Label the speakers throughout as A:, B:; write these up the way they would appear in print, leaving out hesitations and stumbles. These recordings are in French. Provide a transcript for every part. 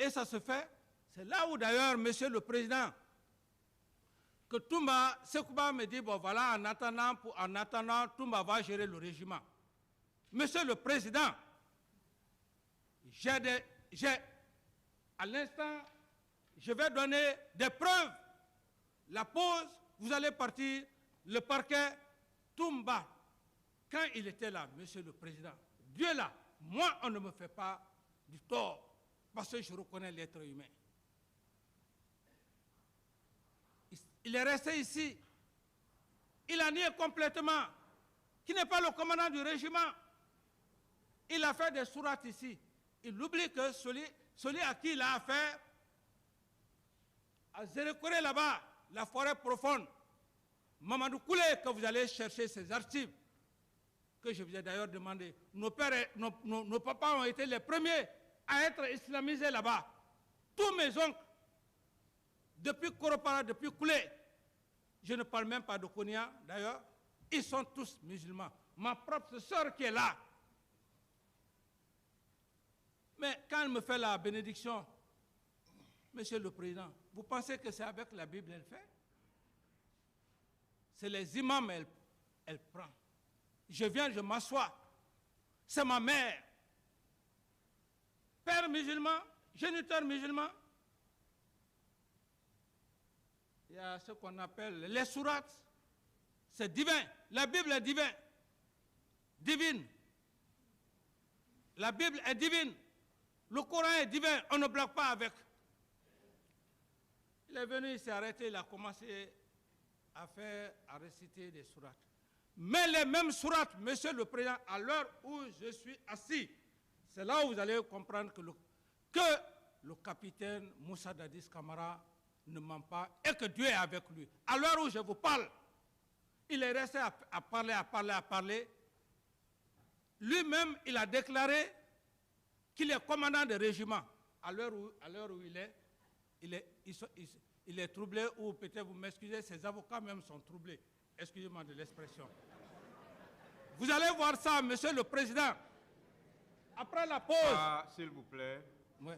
A: Et ça se fait, c'est là où d'ailleurs, Monsieur le Président, que Toumba, Sekouba me dit, bon voilà, en attendant, Toumba va gérer le régiment. Monsieur le Président, à l'instant, je vais donner des preuves. La pause, vous allez partir, le parquet, Toumba. Quand il était là, Monsieur le Président, Dieu là, moi, on ne me fait pas du tort, parce que je reconnais l'être humain. Il est resté ici. Il a nié complètement qu'il n'est pas le commandant du régiment. Il a fait des sourates ici. Il oublie que celui à qui il a affaire, à Zérékoré là-bas, la forêt profonde, Mamadou Koulé, que vous allez chercher ces archives, que je vous ai d'ailleurs demandé. Nos papas ont été les premiers à être islamisés là-bas. Tous mes oncles, depuis Koropara, depuis Koulé, je ne parle même pas de Konya d'ailleurs, ils sont tous musulmans. Ma propre sœur qui est là. Mais quand elle me fait la bénédiction, Monsieur le Président, vous pensez que c'est avec la Bible qu'elle fait? C'est les imams, elle prend. Je viens, je m'assois. C'est ma mère. Père musulman, géniteur musulman. Il y a ce qu'on appelle les sourates. C'est divin. La Bible est divine. Divine. La Bible est divine. Le Coran est divin. On ne blague pas avec. Il est venu, il s'est arrêté, il a commencé à réciter des sourates. Mais les mêmes sourates, Monsieur le Président, à l'heure où je suis assis, c'est là où vous allez comprendre que le capitaine Moussa Dadis Camara ne ment pas et que Dieu est avec lui. À l'heure où je vous parle, il est resté à parler. Lui-même, il a déclaré qu'il est commandant de régiment. À l'heure où il est troublé, ou peut-être vous m'excusez, ses avocats même sont troublés. Excusez-moi de l'expression. Vous allez voir ça, Monsieur le Président. Après la pause...
B: Ah, s'il vous plaît.
A: Oui.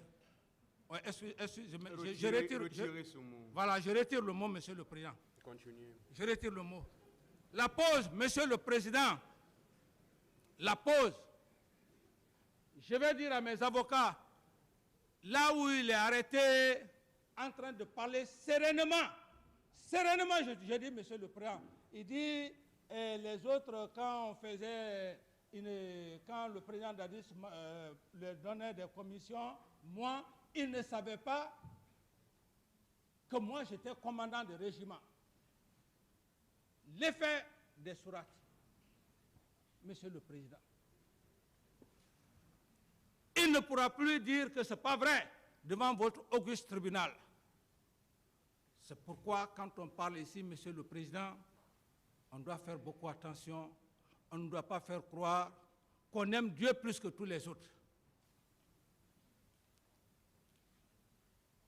A: Ouais, excusez-moi.
B: Retirez ce mot.
A: Voilà, je retire le mot, Monsieur le Président.
B: Continuez.
A: Je retire le mot. La pause, Monsieur le Président. La pause. Je vais dire à mes avocats, là où il est arrêté, en train de parler sereinement. Sereinement, je dis, Monsieur le Président. Il dit, les autres, quand le président Dadis leur donnait des commissions, moi, il ne savait pas que moi, j'étais commandant de régiment. L'effet des sourates, Monsieur le Président. Il ne pourra plus dire que ce n'est pas vrai devant votre auguste tribunal. C'est pourquoi, quand on parle ici, Monsieur le Président, on doit faire beaucoup attention. On ne doit pas faire croire qu'on aime Dieu plus que tous les autres.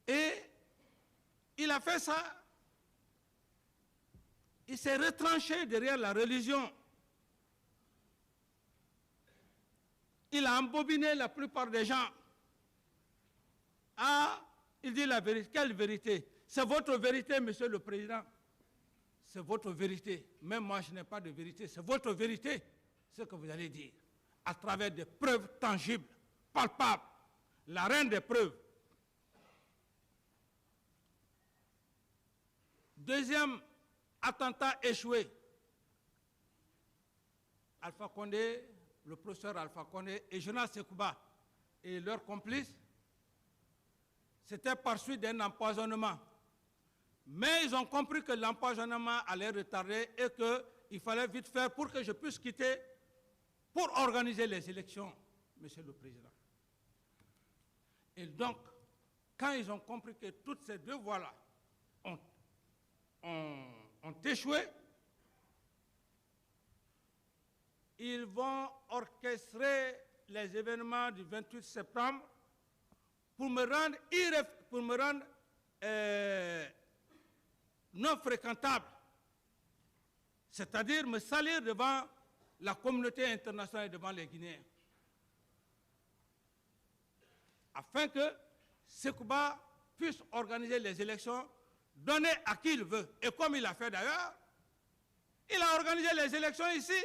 A: Et il a fait ça. Il s'est retranché derrière la religion. Il a embobiné la plupart des gens. Ah, il dit la vérité. Quelle vérité? C'est votre vérité, Monsieur le Président. C'est votre vérité. Même moi, je n'ai pas de vérité. C'est votre vérité, ce que vous allez dire, à travers des preuves tangibles, palpables. La reine des preuves. Deuxième attentat échoué. Alpha Condé, le professeur Alpha Condé et Jonas Sekouba et leurs complices, c'était par suite d'un empoisonnement. Mais ils ont compris que l'empoisonnement allait retarder et qu'il fallait vite faire pour que je puisse quitter pour organiser les élections, Monsieur le Président. Et donc, quand ils ont compris que toutes ces deux voies-là ont échoué, ils vont orchestrer les événements du 28 septembre pour me rendre non fréquentable, c'est-à-dire me salir devant la communauté internationale et devant les Guinéens, afin que Sekouba puisse organiser les élections, donner à qui il veut. Et comme il a fait d'ailleurs, il a organisé les élections ici.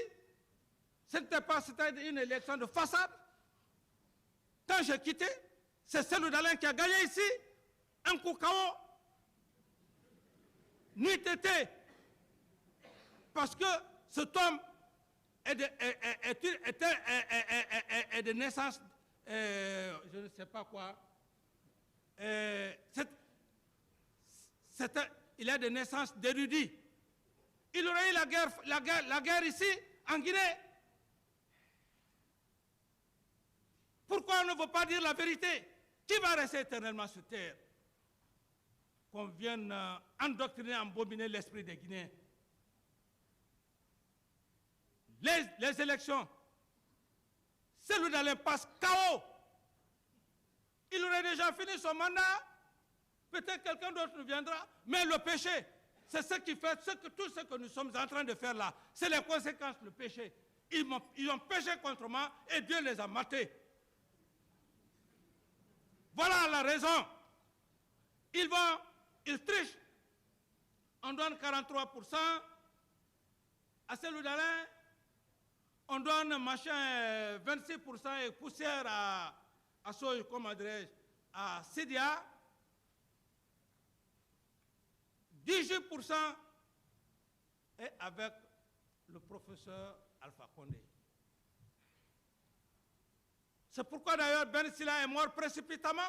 A: C'était une élection de façade. Quand j'ai quitté, c'est Cellou Dalein qui a gagné ici. Un coup KO. Nuit été. Parce que cet homme est de naissance, je ne sais pas quoi. Il est de naissance d'érudit. Il aurait eu la guerre ici, en Guinée. Pourquoi on ne veut pas dire la vérité? Qui va rester éternellement sur terre? Qu'on vienne endoctriner, embobiner l'esprit des Guinéens. Les élections, Cellou Dalein passe KO. Il aurait déjà fini son mandat. Peut-être quelqu'un d'autre viendra. Mais le péché, c'est ce qui fait tout ce que nous sommes en train de faire là. C'est les conséquences du péché. Ils ont péché contre moi et Dieu les a matés. Voilà la raison. Ils trichent. On donne 43% à Cellou Dalein. On donne machin 26% et poussière à Sidia. 18% est avec le professeur Alpha Condé. C'est pourquoi d'ailleurs Ben Silla est mort précipitamment.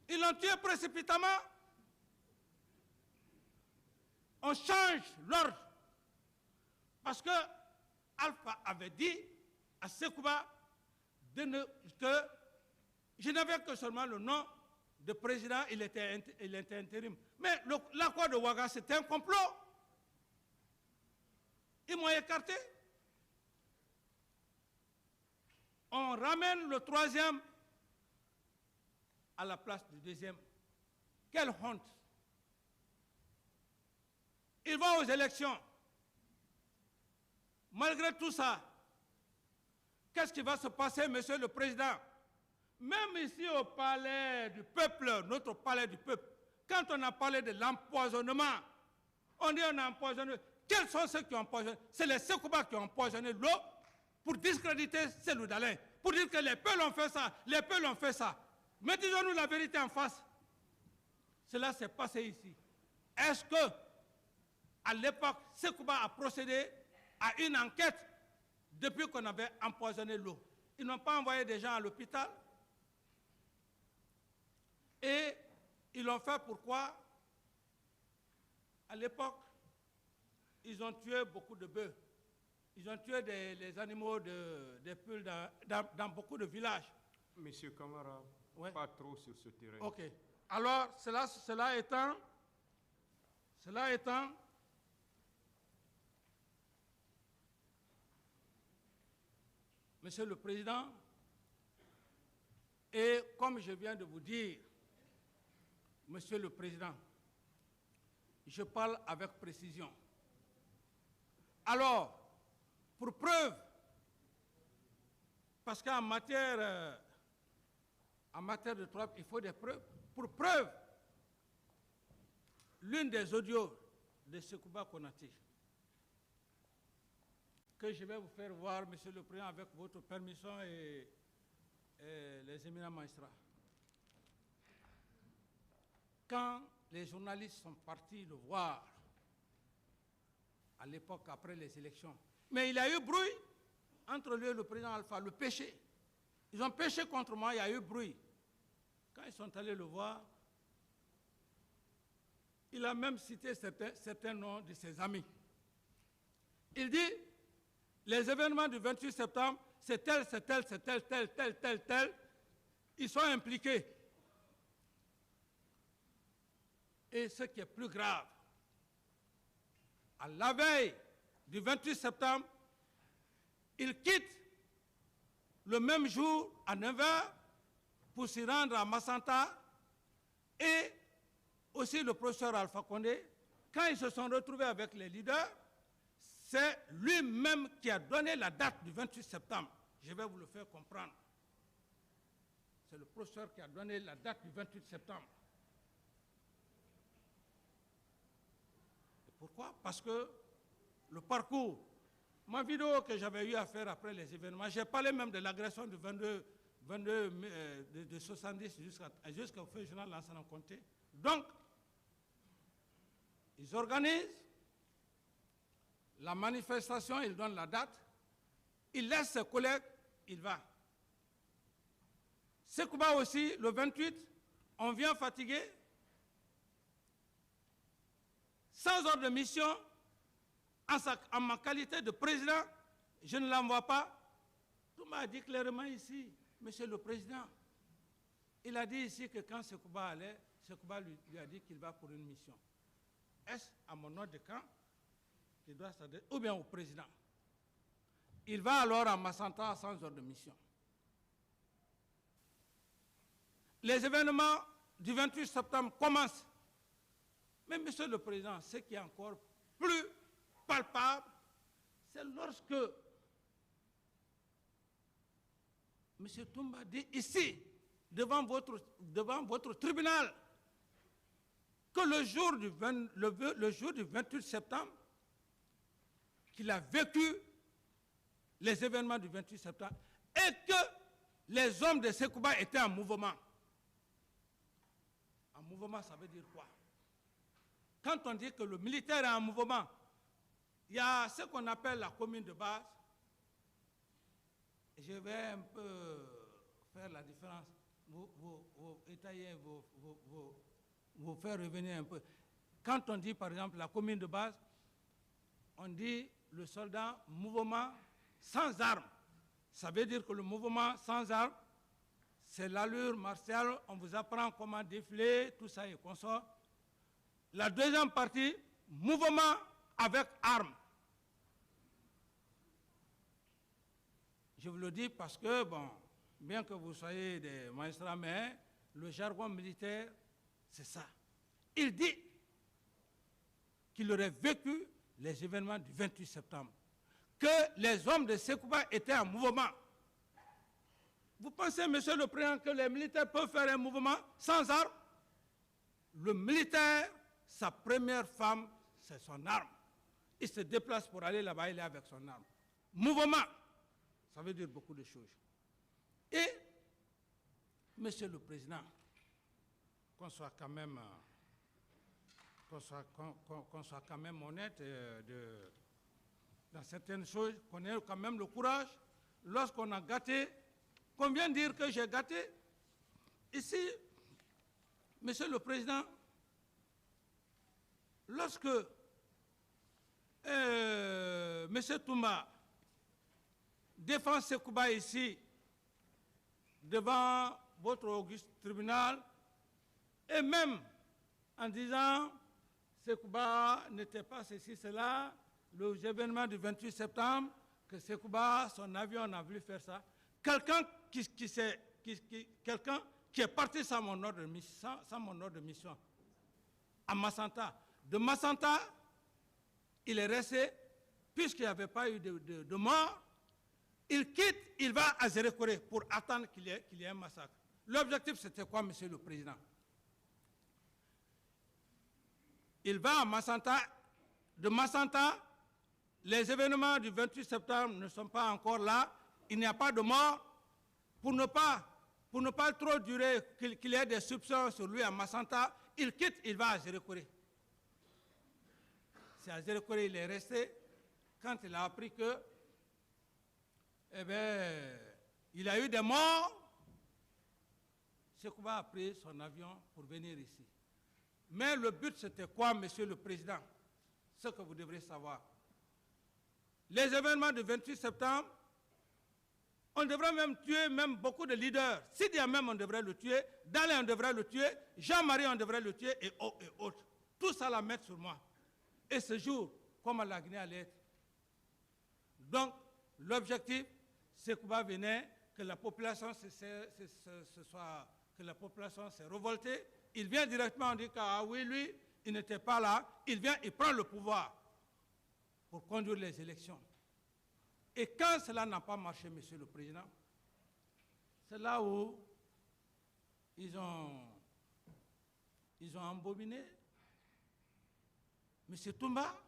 A: Ils l'ont tué précipitamment. On change l'ordre. Parce que Alpha avait dit à Sekouba que je n'avais que seulement le nom de président, il était intérim. Mais l'accord de Ouaga, c'était un complot. Ils m'ont écarté. On ramène le troisième à la place du deuxième. Quelle honte! Ils vont aux élections. Malgré tout ça, qu'est-ce qui va se passer, Monsieur le Président? Même ici au palais du peuple, notre palais du peuple, quand on a parlé de l'empoisonnement, on dit on a empoisonné. Quels sont ceux qui ont empoisonné? C'est les Sekouba qui ont empoisonné l'eau pour discréditer Cellou Dalein, pour dire que les peuples ont fait ça, les peuples ont fait ça. Mais disons-nous la vérité en face. Cela s'est passé ici. Est-ce que, à l'époque, Sekouba a procédé à une enquête depuis qu'on avait empoisonné l'eau? Ils n'ont pas envoyé des gens à l'hôpital. Et ils l'ont fait pourquoi? À l'époque, ils ont tué beaucoup de bœufs. Ils ont tué les animaux des poules dans beaucoup de villages.
B: Monsieur Camara,
A: ouais.
B: Pas trop sur ce terrain.
A: Ok. Alors, cela étant, Monsieur le Président, et comme je viens de vous dire, Monsieur le Président, je parle avec précision. Alors, pour preuve, parce qu'en matière de droit, il faut des preuves. Pour preuve, l'une des audios de Sekouba Konaté, que je vais vous faire voir, Monsieur le Président, avec votre permission et les éminents magistrats. Quand les journalistes sont partis le voir, à l'époque, après les élections, mais il y a eu bruit entre lui et le président Alpha, le péché. Ils ont péché contre moi, il y a eu bruit. Quand ils sont allés le voir, il a même cité certains noms de ses amis. Il dit, les événements du 28 septembre, c'est tel, c'est tel, c'est tel, tel, tel, tel, tel. Ils sont impliqués. Et ce qui est plus grave, à la veille du 28 septembre, il quitte le même jour à 9h pour s'y rendre à Massanta, et aussi le professeur Alpha Condé, quand ils se sont retrouvés avec les leaders, c'est lui-même qui a donné la date du 28 septembre. Je vais vous le faire comprendre. c'est le professeur qui a donné la date du 28 septembre. Et pourquoi? Parce que le parcours, ma vidéo que j'avais eu à faire après les événements, j'ai parlé même de l'agression du 22 de 70 jusqu'au feu journal Lansana Conté. Donc, ils organisent la manifestation, ils donnent la date, ils laissent ses collègues, il va. Sekouba aussi, le 28, on vient fatigué, sans ordre de mission, en ma qualité de président, je ne l'envoie pas. Tout m'a dit clairement ici, Monsieur le Président. Il a dit ici que quand Sekouba allait, Sekouba lui a dit qu'il va pour une mission. Est-ce à mon ordre de camp qu'il doit s'adresser, ou bien au président? Il va alors à Massanta sans ordre de mission. Les événements du 28 septembre commencent. Mais Monsieur le Président, ce qui est encore plus palpable, c'est lorsque M. Toumba dit ici, devant votre tribunal, que le jour du 28 septembre, qu'il a vécu les événements du 28 septembre et que les hommes de Sekouba étaient en mouvement. En mouvement, ça veut dire quoi? Quand on dit que le militaire est en mouvement, il y a ce qu'on appelle la commune de base. Je vais un peu faire la différence, vous étayer, vous faire revenir un peu. Quand on dit par exemple la commune de base, on dit le soldat mouvement sans armes. Ça veut dire que le mouvement sans armes, c'est l'allure martiale, on vous apprend comment défiler, tout ça et consort. La deuxième partie, mouvement avec armes. Je vous le dis parce que, bon, bien que vous soyez des magistrats, mais le jargon militaire, c'est ça. Il dit qu'il aurait vécu les événements du 28 septembre, que les hommes de Sekouba étaient en mouvement. Vous pensez, Monsieur le Président, que les militaires peuvent faire un mouvement sans armes? Le militaire, sa première femme, c'est son arme. Il se déplace pour aller là-bas, il est avec son arme. Mouvement, ça veut dire beaucoup de choses. Et, Monsieur le Président, qu'on soit quand même honnête dans certaines choses, qu'on ait quand même le courage, lorsqu'on a gâté, qu'on vient dire que j'ai gâté. Ici, Monsieur le Président, lorsque M. Toumba défend Sekouba ici, devant votre auguste tribunal, et même en disant Sekouba n'était pas ceci, cela, les événements du 28 septembre, que Sekouba, son avion, a voulu faire ça. Quelqu'un qui est parti sans mon ordre de mission, à Massanta. De Massanta, il est resté, puisqu'il n'y avait pas eu de mort, il quitte, il va à Zérékoré pour attendre qu'il y ait un massacre. L'objectif, c'était quoi, Monsieur le Président? Il va à Massanta. De Massanta, les événements du 28 septembre ne sont pas encore là. Il n'y a pas de mort. Pour ne pas trop durer, qu'il y ait des soupçons sur lui à Massanta, il quitte, il va à Zérékoré. C'est à Zérékoré il est resté. Quand il a appris que, il a eu des morts, Sekouba a pris son avion pour venir ici. Mais le but, c'était quoi, Monsieur le Président? Ce que vous devrez savoir. Les événements du 28 septembre, on devrait même tuer beaucoup de leaders. Sidi Ahmed, on devrait le tuer. Dalé, on devrait le tuer. Jean-Marie, on devrait le tuer, et autres. Tout ça la mettre sur moi. Et ce jour, comment la Guinée allait être? Donc, l'objectif, Sekouba venait, que la population s'est révoltée. Il vient directement, on dit que ah oui, lui, il n'était pas là. Il vient, il prend le pouvoir pour conduire les élections. Et quand cela n'a pas marché, Monsieur le Président, c'est là où ils ont embobiné M. Toumba.